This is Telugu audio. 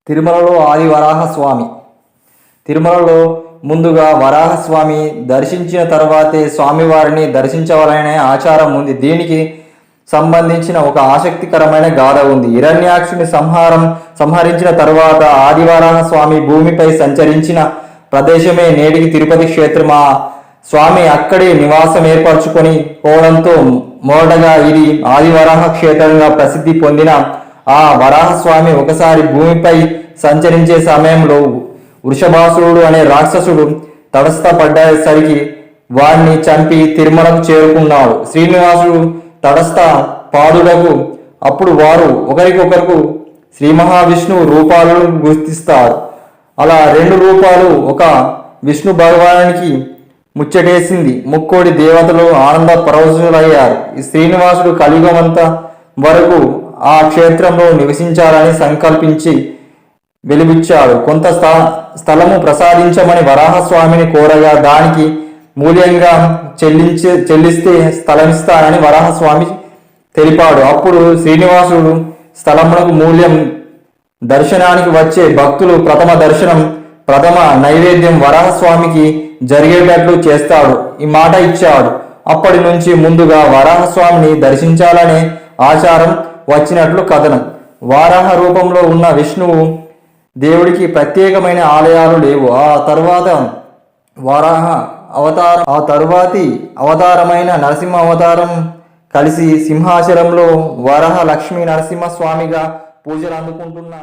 తిరుమలలో ఆది వరాహస్వామి. తిరుమలలో ముందుగా వరాహస్వామి దర్శించిన తర్వాతే స్వామివారిని దర్శించవాలనే ఆచారం ఉంది. దీనికి సంబంధించిన ఒక ఆసక్తికరమైన గాథ ఉంది. హిరణ్యాక్షుని సంహరించిన తర్వాత ఆదివరాహ స్వామి భూమిపై సంచరించిన ప్రదేశమే నేటికి తిరుపతి క్షేత్రం. ఆ స్వామి అక్కడే నివాసం ఏర్పరచుకొని పోవడంతో మొదటగా ఇది ఆదివరాహ క్షేత్రంగా ప్రసిద్ధి పొందిన ఆ వరాహస్వామి ఒకసారి భూమిపై సంచరించే సమయంలో వృషభాసురుడు అనే రాక్షసుడు తటస్థపడ్డసరికి వాడిని చంపి తిరుమలకు చేరుకున్నాడు. శ్రీనివాసుడు తటస్థ పాదులకు అప్పుడు వారు ఒకరికొకరు శ్రీ మహావిష్ణువు రూపాలను గుర్తిస్తారు. అలా రెండు రూపాలు ఒక విష్ణు భగవానికి ముచ్చటేసింది. ముక్కోడి దేవతలు ఆనంద పరవశులయ్యారు. ఈ శ్రీనివాసుడు కలియుగమంతా వరకు ఆ క్షేత్రంలో నివసించాలని సంకల్పించి వెలుబుచ్చాడు. కొంత స్థలము ప్రసాదించమని వరాహస్వామిని కోరగా దానికి మూల్యంగా చెల్లిస్తే స్థలమిస్తానని వరాహస్వామి తెలిపాడు. అప్పుడు శ్రీనివాసుడు స్థలమునకు మూల్యం దర్శనానికి వచ్చే భక్తులు ప్రథమ నైవేద్యం వరాహస్వామికి జరిగేటట్లు చేస్తాడు. ఈ మాట ఇచ్చాడు. అప్పటి నుంచి ముందుగా వరాహస్వామిని దర్శించాలనే ఆచారం వచ్చినట్లు కథనం. వారాహ రూపంలో ఉన్న విష్ణువు దేవుడికి ప్రత్యేకమైన ఆలయాలు లేవు. ఆ తరువాతి అవతారమైన నరసింహ అవతారం కలిసి సింహాచలంలో వరాహ లక్ష్మీ నరసింహస్వామిగా పూజలు అందుకుంటున్న